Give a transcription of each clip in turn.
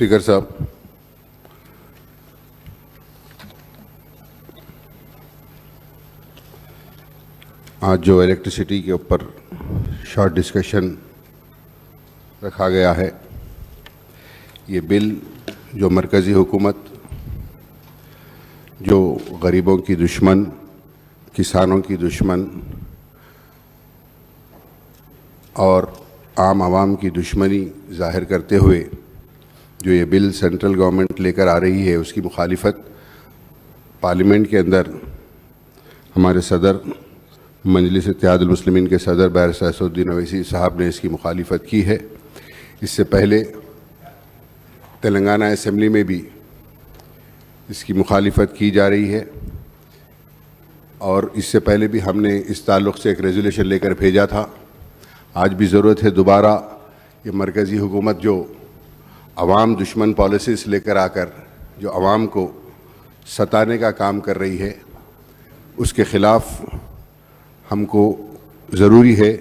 Speaker साहब, आज जो इलेक्ट्रिसिटी के ऊपर शॉर्ट डिस्कशन रखा गया है, ये बिल जो मरकज़ी हुकूमत, जो गरीबों की दुश्मन, किसानों की दुश्मन और आम आवाम की दुश्मनी ज़ाहिर करते हुए जो ये बिल सेंट्रल गवर्नमेंट लेकर आ रही है, उसकी मुखालिफत पार्लियामेंट के अंदर हमारे सदर मजलिस इत्तेहादुल मुस्लिमीन के सदर बैरिस्टर असदुद्दीन ओवैसी साहब ने इसकी मुखालिफत की है। इससे पहले तेलंगाना असेंबली में भी इसकी मुखालिफत की जा रही है और इससे पहले भी हमने इस ताल्लुक़ से एक रेजोल्यूशन लेकर भेजा था। आज भी ज़रूरत है दोबारा ये मरकज़ी हुकूमत जो अवाम दुश्मन पॉलिसीज़ लेकर आकर जो अवाम को सताने का काम कर रही है, उसके ख़िलाफ़ हमको ज़रूरी है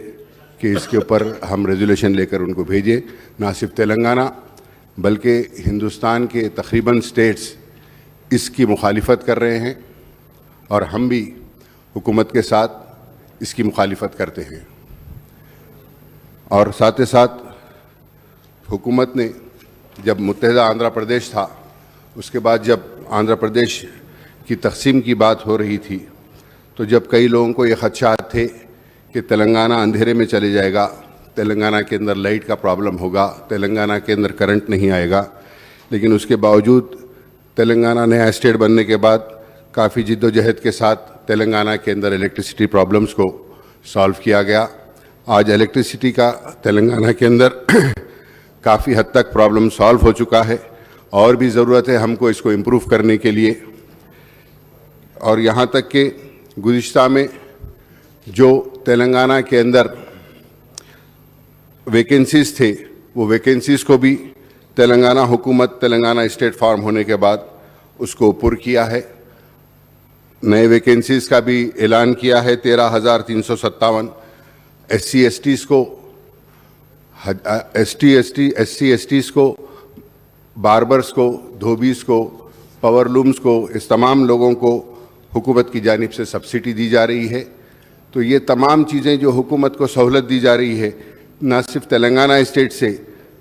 कि इसके ऊपर हम रेजोल्यूशन लेकर उनको भेजें। ना सिर्फ तेलंगाना बल्कि हिंदुस्तान के तकरीबन स्टेट्स इसकी मुखालिफत कर रहे हैं और हम भी हुकूमत के साथ इसकी मुखालिफत करते हैं। और साथ ही साथ हुकूमत ने जब मुत्तहिदा आंध्र प्रदेश था, उसके बाद जब आंध्र प्रदेश की तकसीम की बात हो रही थी, तो जब कई लोगों को ये खदशात थे कि तेलंगाना अंधेरे में चले जाएगा, तेलंगाना के अंदर लाइट का प्रॉब्लम होगा, तेलंगाना के अंदर करंट नहीं आएगा, लेकिन उसके बावजूद तेलंगाना नया स्टेट बनने के बाद काफ़ी जिद्दोजहद के साथ तेलंगाना के अंदर इलेक्ट्रिसिटी प्रॉब्लम्स को सॉल्व किया गया। आज इलेक्ट्रिसिटी का तेलंगाना के अंदर काफ़ी हद तक प्रॉब्लम सॉल्व हो चुका है और भी ज़रूरत है हमको इसको इम्प्रूव करने के लिए। और यहाँ तक कि गुज़िश्ता में जो तेलंगाना के अंदर वैकेंसीज़ थे, वो वैकेंसीज़ को भी तेलंगाना हुकूमत तेलंगाना स्टेट फॉर्म होने के बाद उसको पुर किया है। नए वैकेंसीज़ का भी ऐलान किया है। 13,357 SC STs को, SC STs को, बार्बर्स को, धोबीज़ को, पावर लूम्स को, इस तमाम लोगों को हुकूमत की जानिब से सब्सिडी दी जा रही है। तो ये तमाम चीज़ें जो हुकूमत को सहूलत दी जा रही है, न सिर्फ तेलंगाना स्टेट से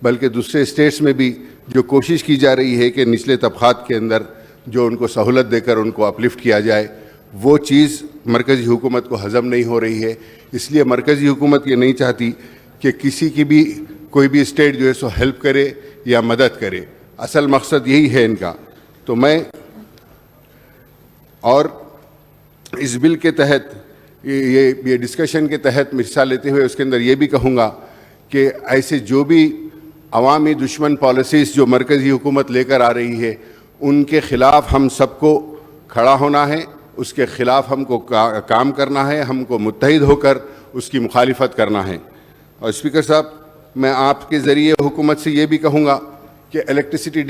बल्कि दूसरे स्टेट्स में भी जो कोशिश की जा रही है कि निचले तबक़ात के अंदर जो उनको सहूलत देकर उनको अपलिफ्ट किया जाए, वो चीज़ मरकज़ी हुकूमत को हज़म नहीं हो रही है। इसलिए मरकज़ी हुकूमत ये नहीं चाहती कि किसी की भी कोई भी स्टेट जो है सो हेल्प करे या मदद करे। असल मकसद यही है इनका। तो मैं और इस बिल के तहत ये डिस्कशन के तहत हिस्सा लेते हुए उसके अंदर ये भी कहूँगा कि ऐसे जो भी अवामी दुश्मन पॉलिसीज़ जो मरकज़ी हुकूमत लेकर आ रही है, उनके ख़िलाफ़ हम सबको खड़ा होना है, उसके ख़िलाफ़ हमको काम करना है, हमको मुत्तहिद होकर उसकी मुखालिफत करना है। और स्पीकर साहब, मैं आपके ज़रिए हुकूमत से ये भी कहूँगा कि इलेक्ट्रिसिटी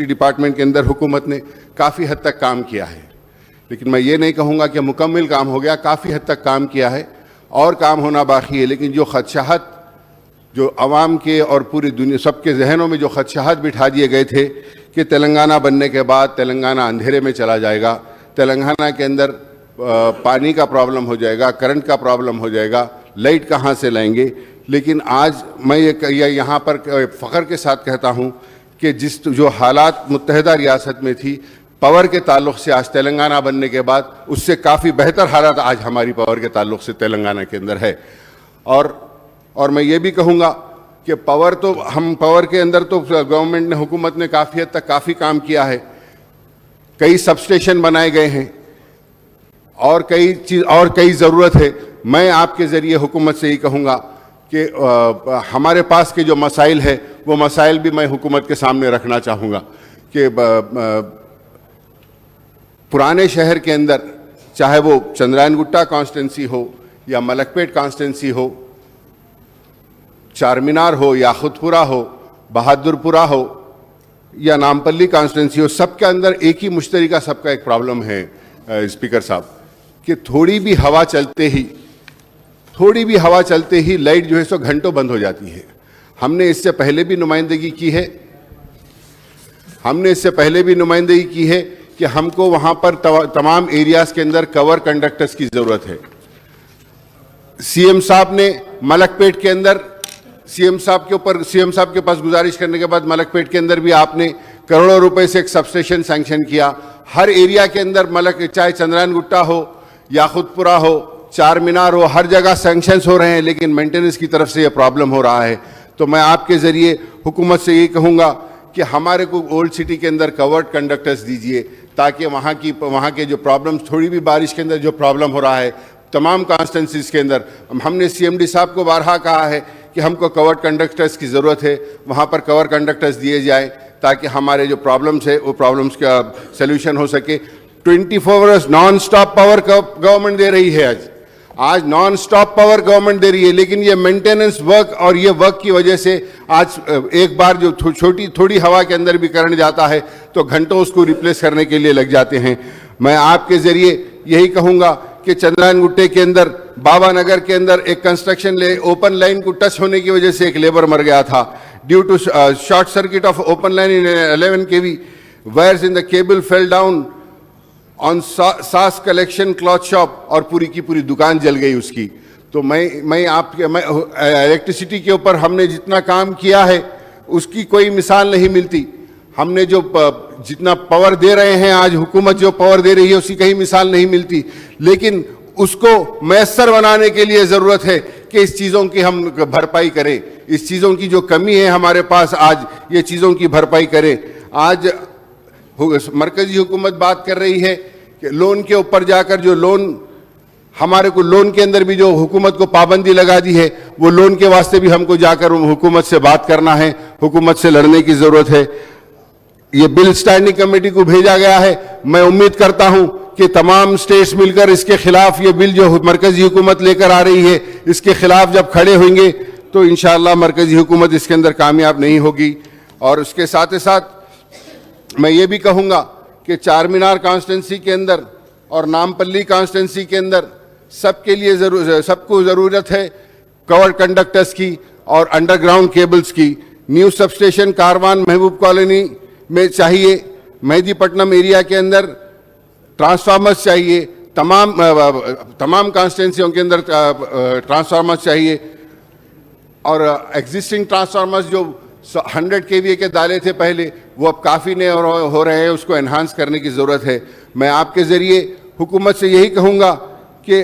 डिपार्टमेंट के अंदर हुकूमत ने काफ़ी हद तक काम किया है, लेकिन मैं ये नहीं कहूँगा कि मुकम्मल काम हो गया। काफ़ी हद तक काम किया है और काम होना बाकी है। लेकिन जो खदशात जो अवाम के और पूरी दुनिया सबके जहनों में जो खदशात बिठा दिए गए थे कि तेलंगाना बनने के बाद तेलंगाना अंधेरे में चला जाएगा, तेलंगाना के अंदर पानी का प्रॉब्लम हो जाएगा, करंट का प्रॉब्लम हो जाएगा, लाइट कहाँ से लाएंगे। लेकिन आज मैं ये यहाँ पर फ़ख्र के साथ कहता हूँ कि जो हालात मुत्तहिदा रियासत में थी पावर के ताल्लुक़ से, आज तेलंगाना बनने के बाद उससे काफ़ी बेहतर हालात आज हमारी पावर के ताल्लुक़ से तेलंगाना के अंदर है। और मैं ये भी कहूँगा कि पावर के अंदर तो गवर्नमेंट ने, हुकूमत ने काफ़ी हद तक काफ़ी काम किया है। कई सबस्टेशन बनाए गए हैं और कई ज़रूरत है। मैं आपके ज़रिए हुकूमत से ही कहूँगा कि हमारे पास के जो मसाइल है वो मसाइल भी मैं हुकूमत के सामने रखना चाहूँगा कि पुराने शहर के अंदर, चाहे वो चंद्रायनगुट्टा कॉन्स्टिटेंसी हो या मलकपेट कॉन्स्टिटेंसी हो, चारमीनार हो या खुदपुरा हो, बहादुरपुरा हो या नामपल्ली कॉन्स्टिटेंसी हो, सबके अंदर एक ही मुश्तरका सबका एक प्रॉब्लम है स्पीकर साहब कि थोड़ी भी हवा चलते ही लाइट जो है सो घंटों बंद हो जाती है। हमने इससे पहले भी नुमाइंदगी की है, हमने इससे पहले भी नुमाइंदगी की है कि हमको वहां पर तमाम एरियाज के अंदर कवर कंडक्टर्स की जरूरत है। सीएम साहब ने मलकपेट के अंदर सीएम साहब के पास गुजारिश करने के बाद मलकपेट के अंदर भी आपने करोड़ों रुपए से एक सबस्टेशन सैंक्शन किया। हर एरिया के अंदर चाहे चंद्रायन गुट्टा हो, याकुतपुरा हो, चार मीनार हो, हर जगह सैंक्शंस हो रहे हैं, लेकिन मेंटेनेंस की तरफ से यह प्रॉब्लम हो रहा है। तो मैं आपके जरिए हुकूमत से यही कहूँगा कि हमारे को ओल्ड सिटी के अंदर कवर्ड कंडक्टर्स दीजिए, ताकि वहाँ के जो प्रॉब्लम्स, थोड़ी भी बारिश के अंदर जो प्रॉब्लम हो रहा है तमाम कॉन्स्टिट्यूंसीज के अंदर, हमने सीएमडी साहब को बारहा कहा है कि हमको कवर्ड कंडक्टर्स की ज़रूरत है, वहाँ पर कवर कंडक्टर्स दिए जाए ताकि हमारे जो प्रॉब्लम्स है वो प्रॉब्लम्स का सल्यूशन हो सके। 24 hours non stop power government दे रही है, आज नॉन स्टॉप पावर गवर्नमेंट दे रही है, लेकिन ये मेंटेनेंस वर्क और ये वर्क की वजह से आज एक बार जो थोड़ी हवा के अंदर भी करंट जाता है तो घंटों उसको रिप्लेस करने के लिए लग जाते हैं। मैं आपके जरिए यही कहूँगा कि चंद्रायन गुट्टे के अंदर, बाबा नगर के अंदर एक कंस्ट्रक्शन ओपन लाइन को टच होने की वजह से एक लेबर मर गया था due to short circuit of open line in 11 kV, wires in the cable fell down on Saas collection cloth shop और पूरी की पूरी दुकान जल गई उसकी। तो मैं इलेक्ट्रिसिटी के ऊपर हमने जितना काम किया है उसकी कोई मिसाल नहीं मिलती। हमने जो जितना पावर दे रहे हैं, आज हुकूमत जो पावर दे रही है उसकी कहीं मिसाल नहीं मिलती, लेकिन उसको मैसर बनाने के लिए ज़रूरत है कि इस चीज़ों की हम भरपाई करें, इस चीज़ों की जो कमी है हमारे पास आज ये चीज़ों की भरपाई करें। आज मरकजी हुकूमत बात कर रही है कि लोन के ऊपर जाकर जो लोन हमारे को लोन के अंदर भी जो हुकूमत को पाबंदी लगा दी है, वो लोन के वास्ते भी हमको जाकर हुकूमत से बात करना है, हुकूमत से लड़ने की ज़रूरत है। ये बिल स्टैंडिंग कमेटी को भेजा गया है, मैं उम्मीद करता हूं कि तमाम स्टेट्स मिलकर इसके खिलाफ ये बिल जो मरकजी हुकूमत लेकर आ रही है इसके खिलाफ जब खड़े होंगे तो इंशाअल्लाह मरकजी हुकूमत इसके अंदर कामयाब नहीं होगी। और उसके साथ ही साथ मैं ये भी कहूँगा कि चार मीनार कॉन्स्टिट्यूंसी के अंदर और नामपल्ली कॉन्स्टिट्यूंसी के अंदर सबको ज़रूरत है कवर कंडक्टर्स की और अंडरग्राउंड केबल्स की। न्यू सबस्टेशन कारवान महबूब कॉलोनी में चाहिए, मेहदीपट्टनम एरिया के अंदर ट्रांसफार्मर्स चाहिए, तमाम कॉन्स्टिट्यूंसियों के अंदर ट्रांसफार्मर्स चाहिए। और एग्जिस्टिंग ट्रांसफार्मर्स जो 100 kVA के डाले थे पहले, वो अब काफ़ी नहीं हो रहे हैं, उसको एनहांस करने की ज़रूरत है। मैं आपके ज़रिए हुकूमत से यही कहूँगा कि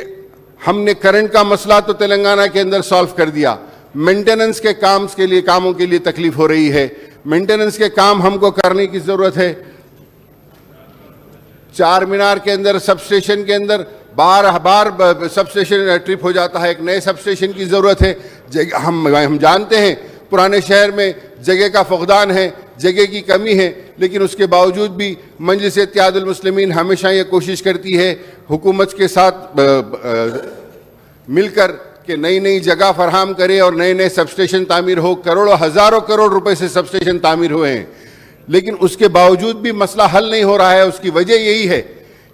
हमने करंट का मसला तो तेलंगाना के अंदर सॉल्व कर दिया, मेंटेनेंस के कामों के लिए तकलीफ हो रही है, मेंटेनेंस के काम हमको करने की ज़रूरत है। चार मीनार के अंदर सबस्टेशन के अंदर बार सबस्टेशन ट्रिप हो जाता है, एक नए सबस्टेशन की ज़रूरत है। हम जानते हैं पुराने शहर में जगह का फुकदान है, जगह की कमी है, लेकिन उसके बावजूद भी मजलिस इत्तेहादुल मुस्लिमीन हमेशा ये कोशिश करती है हुकूमत के साथ मिलकर कि नई नई जगह फराहम करे और नए नए सबस्टेशन तामीर हो। हज़ारों करोड़ रुपए से सबस्टेशन तामीर हुए हैं, लेकिन उसके बावजूद भी मसला हल नहीं हो रहा है। उसकी वजह यही है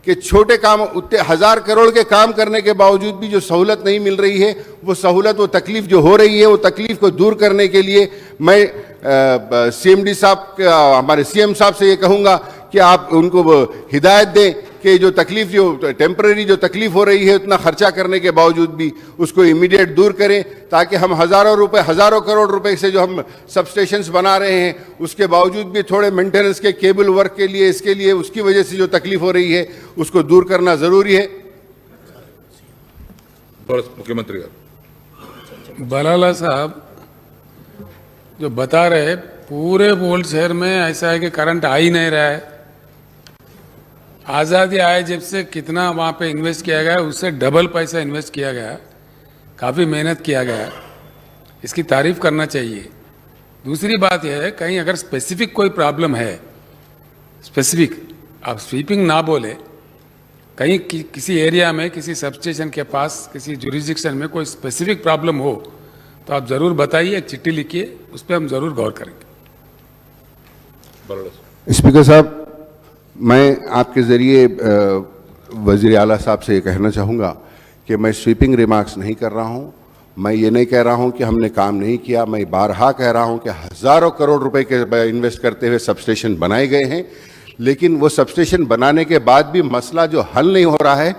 कि छोटे काम, उतने 1000 करोड़ के काम करने के बावजूद भी जो सहूलत नहीं मिल रही है, वो सहूलत, वो तकलीफ जो हो रही है, वो तकलीफ को दूर करने के लिए मैं सीएमडी साहब, हमारे सीएम साहब से ये कहूँगा कि आप उनको हिदायत दें कि जो तकलीफ, जो टेम्परेरी जो तकलीफ हो रही है, उतना खर्चा करने के बावजूद भी उसको इमीडिएट दूर करें, ताकि हम हज़ारों करोड़ रुपए से जो हम सबस्टेशंस बना रहे हैं, उसके बावजूद भी थोड़े मेंटेनेंस के केबल वर्क के लिए, इसके लिए, उसकी वजह से जो तकलीफ हो रही है उसको दूर करना ज़रूरी है। मुख्यमंत्री बलाला साहब जो बता रहे, पूरे ओल्ड शहर में ऐसा है कि करंट आ ही नहीं रहा है। आज़ादी आए जब से कितना वहाँ पे इन्वेस्ट किया गया, उससे डबल पैसा इन्वेस्ट किया गया, काफ़ी मेहनत किया गया, इसकी तारीफ करना चाहिए। दूसरी बात यह है, कहीं अगर स्पेसिफिक कोई प्रॉब्लम है, स्पेसिफिक, आप स्वीपिंग ना बोले, कहीं किसी एरिया में, किसी सबस्टेशन के पास, किसी जुरिस्डिक्शन में कोई स्पेसिफिक प्रॉब्लम हो तो आप ज़रूर बताइए, एक चिट्ठी लिखिए, उस पर हम ज़रूर गौर करेंगे। स्पीकर साहब, मैं आपके ज़रिए वज़ीर आला साहब से ये कहना चाहूँगा कि मैं स्वीपिंग रिमार्क्स नहीं कर रहा हूँ। मैं ये नहीं कह रहा हूं कि हमने काम नहीं किया, मैं बारहा कह रहा हूं कि हज़ारों करोड़ रुपए के इन्वेस्ट करते हुए सबस्टेशन बनाए गए हैं, लेकिन वो सबस्टेशन बनाने के बाद भी मसला जो हल नहीं हो रहा है,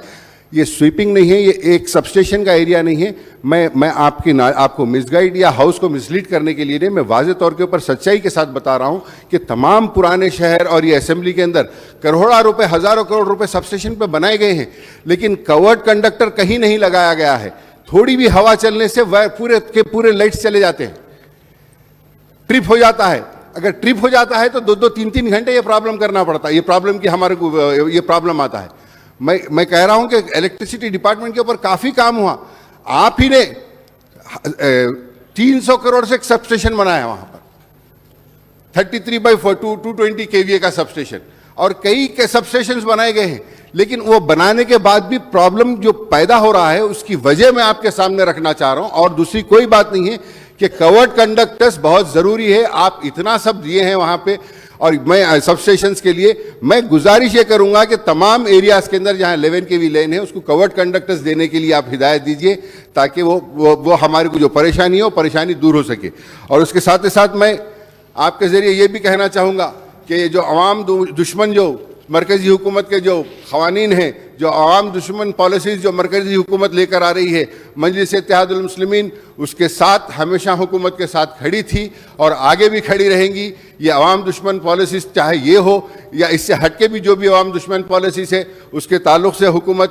ये स्वीपिंग नहीं है, ये एक सबस्टेशन का एरिया नहीं है। मैं आपको मिसगाइड या हाउस को मिसलीड करने के लिए नहीं, मैं वाज़े तौर के ऊपर सच्चाई के साथ बता रहा हूं कि तमाम पुराने शहर और ये असेंबली के अंदर करोड़ों रुपए, हज़ारों करोड़ रुपए सबस्टेशन पे बनाए गए हैं, लेकिन कवर्ड कंडक्टर कहीं नहीं लगाया गया है। थोड़ी भी हवा चलने से वह पूरे के पूरे लाइट्स चले जाते हैं, ट्रिप हो जाता है। अगर ट्रिप हो जाता है तो 2-2, 3-3 घंटे ये प्रॉब्लम करना पड़ता है। ये प्रॉब्लम की हमारे को ये प्रॉब्लम आता है। मैं कह रहा हूं कि इलेक्ट्रिसिटी डिपार्टमेंट के ऊपर काफी काम हुआ। आप ही ने 300 करोड़ से एक सबस्टेशन बनाया वहां पर, 33/220 kVA का सबस्टेशन, और कई के सबस्टेशंस बनाए गए हैं, लेकिन वो बनाने के बाद भी प्रॉब्लम जो पैदा हो रहा है उसकी वजह मैं आपके सामने रखना चाह रहा हूं, और दूसरी कोई बात नहीं है कि कवर्ड कंडक्टर्स बहुत जरूरी है। आप इतना सब दिए हैं वहां पे, और मैं सबस्टेशंस के लिए मैं गुजारिश ये करूंगा कि तमाम एरियाज के अंदर जहां 11 kV लेन है उसको कवर्ड कंडक्टर्स देने के लिए आप हिदायत दीजिए, ताकि वो हमारे को जो परेशानी है वो परेशानी दूर हो सके। और उसके साथ ही साथ मैं आपके जरिए ये भी कहना चाहूंगा कि ये जो अवाम दुश्मन जो मरकजी हुकूमत के जो खवानीन हैं, जो अवाम दुश्मन पॉलिसीज जो मरकजी हुकूमत लेकर आ रही है, मजलिस इत्तेहादुल मुस्लिमीन उसके साथ हमेशा हुकूमत के साथ खड़ी थी और आगे भी खड़ी रहेंगी। ये अवाम दुश्मन पॉलिसीज चाहे ये हो या इससे हटके भी जो भी अवाम दुश्मन पॉलिसीज है उसके ताल्लुक से हुकूमत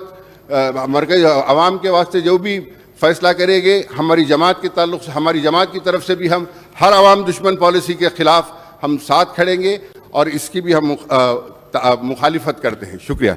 मरकज अवाम के वास्ते जो भी फैसला करेंगे, हमारी जमात के ताल्लुक से, हमारी जमात की तरफ से भी हम हर अवाम दुश्मन पॉलिसी के खिलाफ हम साथ खड़ेंगे और इसकी भी हम मुखालिफत करते हैं। शुक्रिया।